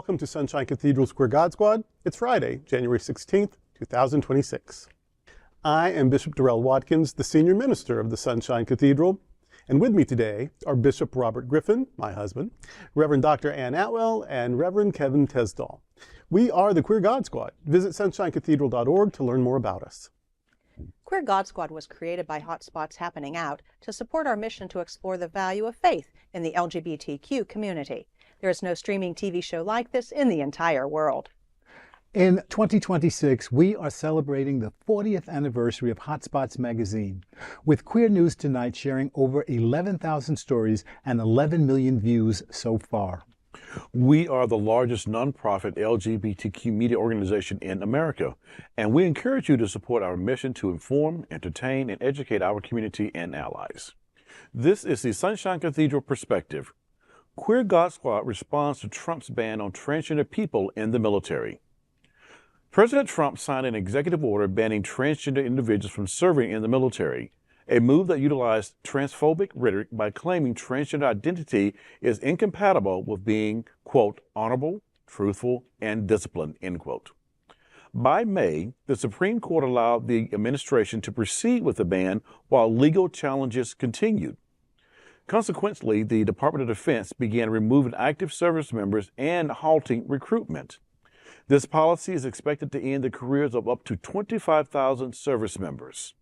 welcome to Sunshine Cathedral's Queer God Squad. It's Friday, January 16th, 2026. I am Bishop Darrell Watkins, the senior minister of the Sunshine Cathedral, and with me today are Bishop Robert Griffin, my husband, Reverend Dr. Ann Atwell, and Reverend Kevin Tesdall. We are the Queer God Squad. Visit sunshinecathedral.org to learn more about us. Queer God Squad was created by Hotspots Happening Out to support our mission to explore the value of faith in the LGBTQ community. There is no streaming TV show like this in the entire world. In 2026, we are celebrating the 40th anniversary of Hotspots magazine, with Queer News Tonight sharing over 11,000 stories and 11 million views so far. We are the largest nonprofit LGBTQ media organization in America, and we encourage you to support our mission to inform, entertain, and educate our community and allies. This is the Sunshine Cathedral Perspective. Queer God Squad responds to Trump's ban on transgender people in the military. President Trump signed an executive order banning transgender individuals from serving in the military, a move that utilized transphobic rhetoric by claiming transgender identity is incompatible with being, quote, honorable, truthful, and disciplined, end quote. By May, the Supreme Court allowed the administration to proceed with the ban while legal challenges continued. Consequently, the Department of Defense began removing active service members and halting recruitment. This policy is expected to end the careers of up to 25,000 service members.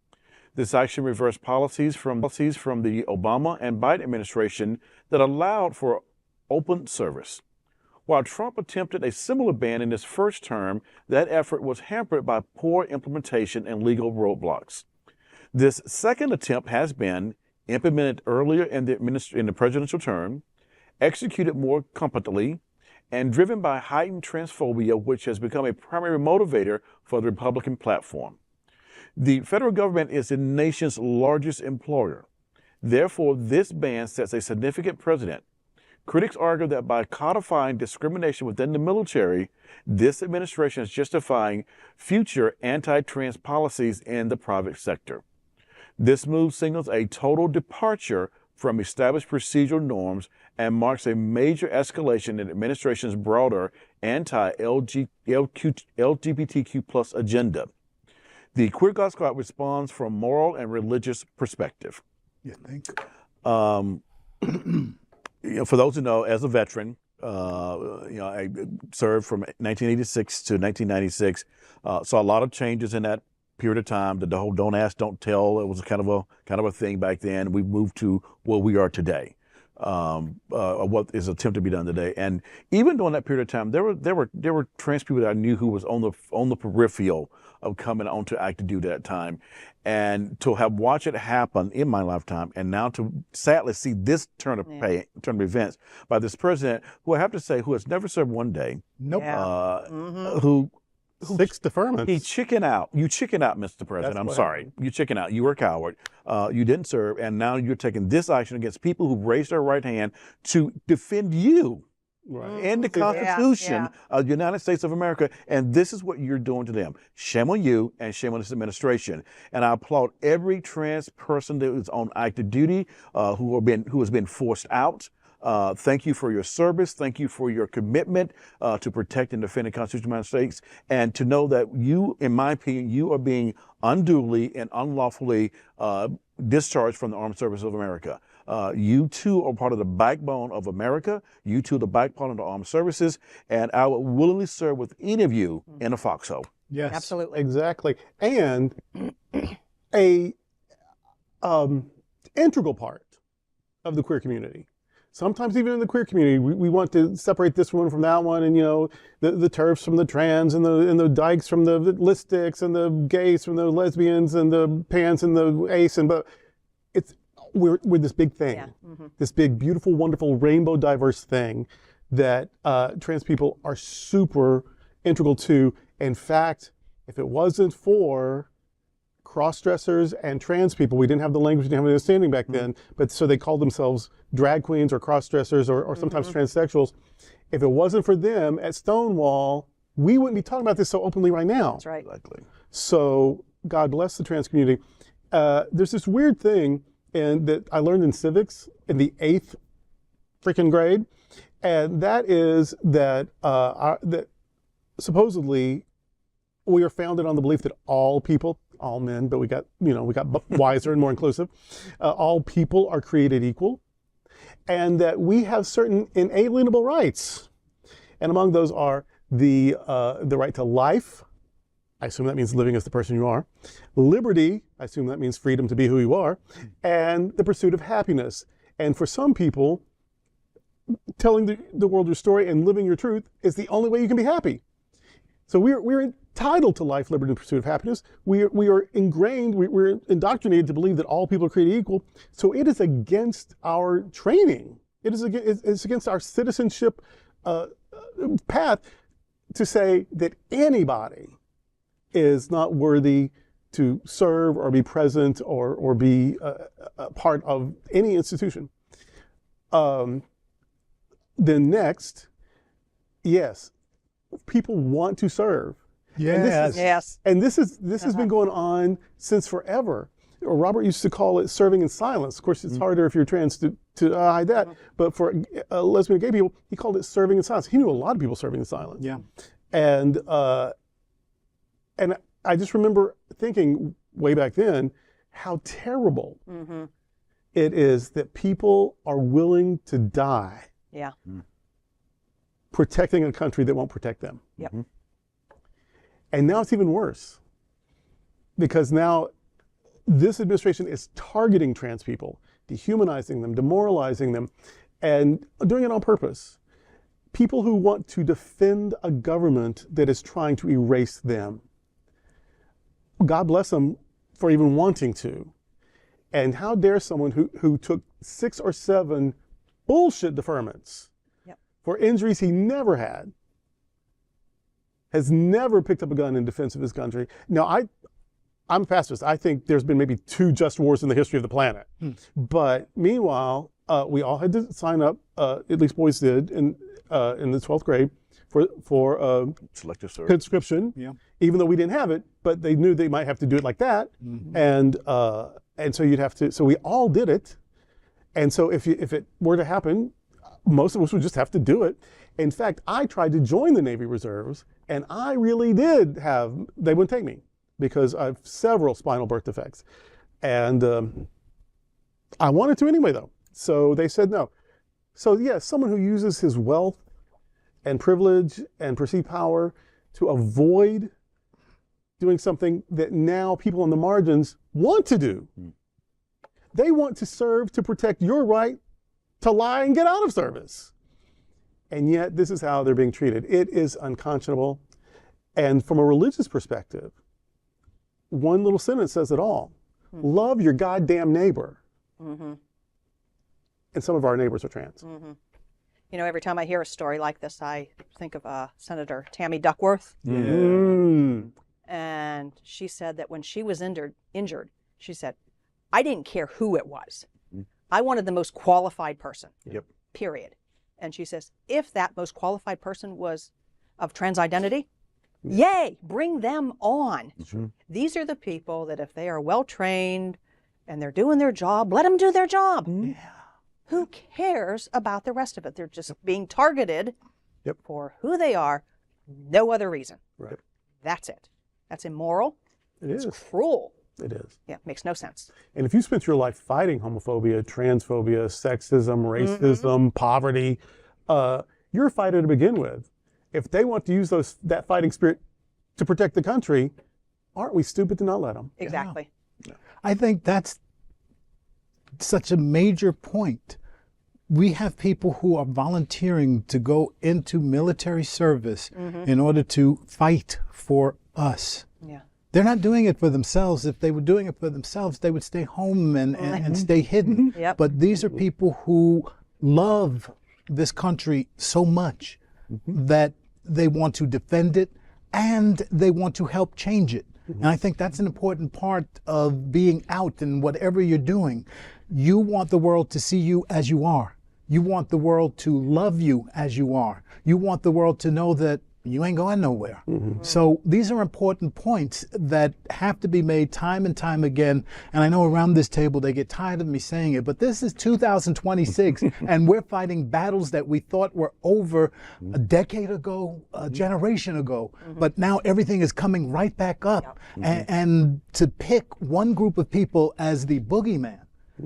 This action reversed policies from the Obama and Biden administration that allowed for open service. While Trump attempted a similar ban in his first term, that effort was hampered by poor implementation and legal roadblocks. This second attempt has been implemented earlier in the presidential term, executed more competently, and driven by heightened transphobia, which has become a primary motivator for the Republican platform. The federal government is the nation's largest employer. Therefore, this ban sets a significant precedent. Critics argue that by codifying discrimination within the military, this administration is justifying future anti-trans policies in the private sector. This move signals a total departure from established procedural norms and marks a major escalation in the administration's broader anti-LGBTQ+ agenda. The Queer God Squad responds from moral and religious perspective. You think? For those who know, as a veteran, I served from 1986 to 1996. Saw a lot of changes in that period of time. The whole "don't ask, don't tell" it was kind of a thing back then. We moved to where we are today. What is attempted to be done today, and even during that period of time, there were trans people that I knew who was on the peripheral of coming onto active duty at that time, and to have watched it happen in my lifetime, and now to sadly see this turn of events by this president, who I have to say, who has never served one day, Nope. who 6 deferments. He chicken out. You chicken out, Mr. President. I'm sorry. You chicken out. You were a coward. You didn't serve, and now you're taking this action against people who raised their right hand to defend you and the Constitution of the United States of America, and this is what you're doing to them. Shame on you, and shame on this administration. And I applaud every trans person that is on active duty, who has been forced out. Thank you for your service. Thank you for your commitment to protect and defend the Constitution of the United States, and to know that you, in my opinion, you are being unduly and unlawfully discharged from the Armed Services of America. You too are part of the backbone of America. You too are the backbone of the Armed Services, and I will willingly serve with any of you in a foxhole. Yes, absolutely, exactly, and a integral part of the queer community. Sometimes even in the queer community, we want to separate this one from that one, and the TERFs from the trans, and the dykes from the listics, and the gays from the lesbians, and the pans and the ace, but we're this big thing, this big, beautiful, wonderful, rainbow diverse thing that trans people are super integral to. In fact, if it wasn't for cross-dressers and trans people, we didn't have the language, we didn't have the understanding back then, but so they called themselves drag queens or cross-dressers or sometimes transsexuals. If it wasn't for them at Stonewall, we wouldn't be talking about this so openly right now. That's right. Exactly. So God bless the trans community. There's this weird thing that I learned in civics in the 8th freaking grade, And that is that, that supposedly we are founded on the belief that all people, all men, but we got wiser and more inclusive, all people are created equal, and that we have certain inalienable rights. And among those are the right to life. I assume that means living as the person you are. Liberty, I assume that means freedom to be who you are. And the pursuit of happiness. And for some people, telling the world your story and living your truth is the only way you can be happy. So we're entitled to life, liberty, and pursuit of happiness. We are ingrained, we're indoctrinated to believe that all people are created equal. So it is against our training. It's against our citizenship path to say that anybody is not worthy to serve or be present or be a part of any institution. Then next, yes, people want to serve. Yes. And this has been going on since forever. Robert used to call it serving in silence. Of course, it's harder if you're trans to hide that. But for lesbian and gay people, he called it serving in silence. He knew a lot of people serving in silence. Yeah. And I just remember thinking way back then how terrible it is that people are willing to die Yeah. protecting a country that won't protect them. Yep. And now it's even worse, because now this administration is targeting trans people, dehumanizing them, demoralizing them, and doing it on purpose. People who want to defend a government that is trying to erase them. God bless them for even wanting to. And how dare someone who took 6 or 7 bullshit deferments for injuries he never had, has never picked up a gun in defense of his country. Now, I'm a pacifist. I think there's been maybe 2 just wars in the history of the planet. But meanwhile, we all had to sign up, at least boys did, in the 12th grade for Selective service. conscription, even though we didn't have it, but they knew they might have to do it like that. And so you'd have to, so we all did it. And so if it were to happen, most of us would just have to do it. In fact, I tried to join the Navy Reserves, and I really did they wouldn't take me because I have several spinal birth defects. And I wanted to anyway, though. So they said no. So yeah, someone who uses his wealth and privilege and perceived power to avoid doing something that now people on the margins want to do. They want to serve to protect your right to lie and get out of service. And yet this is how they're being treated. It is unconscionable. And from a religious perspective, one little sentence says it all. Love your goddamn neighbor. And some of our neighbors are trans. You know, every time I hear a story like this, I think of Senator Tammy Duckworth. And she said that when she was injured, she said, I didn't care who it was. I wanted the most qualified person, period. And she says, if that most qualified person was of trans identity, yay, bring them on. These are the people that if they are well-trained and they're doing their job, let them do their job. Who cares about the rest of it? They're just being targeted for who they are, no other reason. That's it. That's immoral. It's cruel. It is. Yeah, makes no sense. And if you spent your life fighting homophobia, transphobia, sexism, racism, poverty, you're a fighter to begin with. If they want to use that fighting spirit to protect the country, aren't we stupid to not let them? Exactly. I think that's such a major point. We have people who are volunteering to go into military service in order to fight for us. They're not doing it for themselves. If they were doing it for themselves, they would stay home and stay hidden. But these are people who love this country so much that they want to defend it and they want to help change it. And I think that's an important part of being out in whatever you're doing. You want the world to see you as you are. You want the world to love you as you are. You want the world to know that you ain't going nowhere. So these are important points that have to be made time and time again. And I know around this table they get tired of me saying it, but this is 2026 and we're fighting battles that we thought were over a decade ago, a generation ago. But now everything is coming right back up. And to pick one group of people as the boogeyman,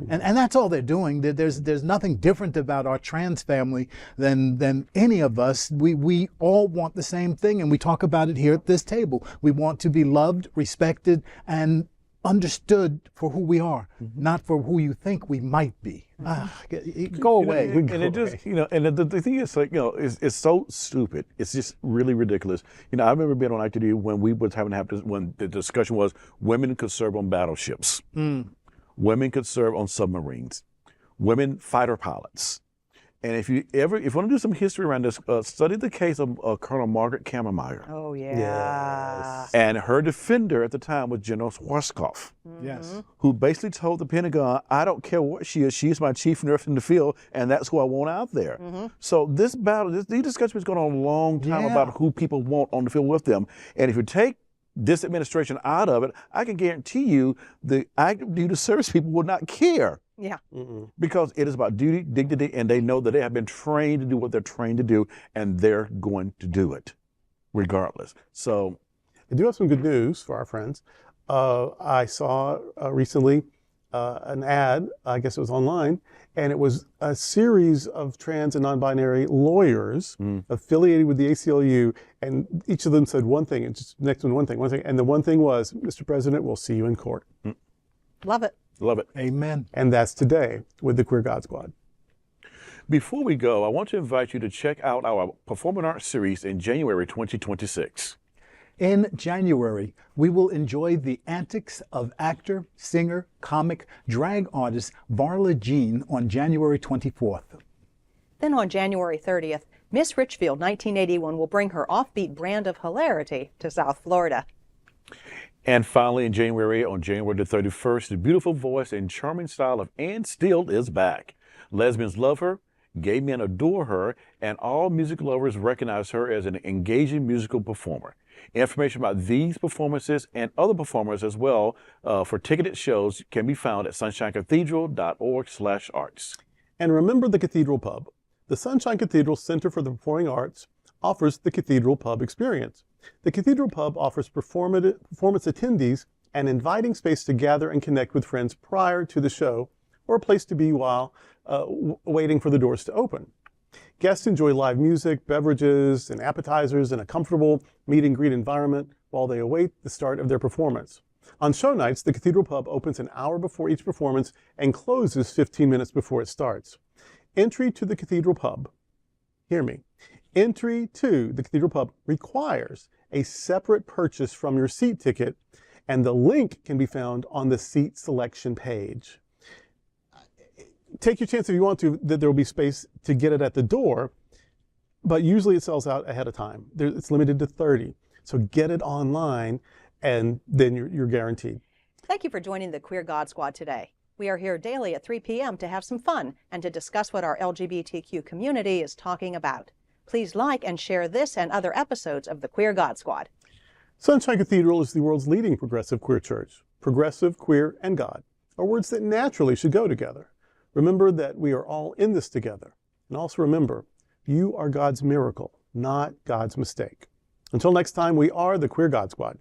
and that's all they're doing. There's nothing different about our trans family than any of us. We all want the same thing, and we talk about it here at this table. We want to be loved, respected, and understood for who we are, not for who you think we might be. Go away. And it just, and the thing is, like, it's so stupid. It's just really ridiculous. I remember being on active duty when we was having to have this, when the discussion was women could serve on battleships. Women could serve on submarines, women fighter pilots. And if you want to do some history around this, study the case of Colonel Margaret Kammermeyer. Oh, yeah. Yes. And her defender at the time was General Schwarzkopf, Yes. who basically told the Pentagon, I don't care what she is, she's my chief nurse in the field, and that's who I want out there. So this battle, these discussions has gone on a long time about who people want on the field with them. And if you take this administration out of it, I can guarantee you the active duty service people will not care. Yeah. Because it is about duty, dignity, and they know that they have been trained to do what they're trained to do, and they're going to do it regardless. So I do have some good news for our friends. I saw recently an ad, I guess it was online, and it was a series of trans and non-binary lawyers affiliated with the ACLU, and each of them said one thing, and just next one thing, and the one thing was, Mr. President, we'll see you in court. Love it. love it. Amen. And that's today with the Queer God Squad. Before we go, I want to invite you to check out our performing arts series in January 2026. In January, we will enjoy the antics of actor, singer, comic, drag artist Varla Jean on January 24th. Then on January 30th, Miss Richfield 1981 will bring her offbeat brand of hilarity to South Florida. And finally, in January, on January the 31st, the beautiful voice and charming style of Ann Steele is back. Lesbians love her, gay men adore her, and all music lovers recognize her as an engaging musical performer. Information about these performances and other performers as well for ticketed shows can be found at sunshinecathedral.org/arts. And remember the Cathedral Pub. The Sunshine Cathedral Center for the Performing Arts offers the Cathedral Pub experience. The Cathedral Pub offers performance attendees an inviting space to gather and connect with friends prior to the show, or a place to be while waiting for the doors to open. Guests enjoy live music, beverages, and appetizers in a comfortable meet-and-greet environment while they await the start of their performance. On show nights, the Cathedral Pub opens an hour before each performance and closes 15 minutes before it starts. Entry to the Cathedral Pub, hear me, entry to the Cathedral Pub requires a separate purchase from your seat ticket, and the link can be found on the seat selection page. Take your chance if you want to that there will be space to get it at the door, but usually it sells out ahead of time. It's limited to 30. So get it online and then you're guaranteed. Thank you for joining the Queer God Squad today. We are here daily at 3 p.m. to have some fun and to discuss what our LGBTQ community is talking about. Please like and share this and other episodes of the Queer God Squad. Sunshine Cathedral is the world's leading progressive queer church. Progressive, queer, and God are words that naturally should go together. Remember that we are all in this together. And also remember, you are God's miracle, not God's mistake. Until next time, we are the Queer God Squad.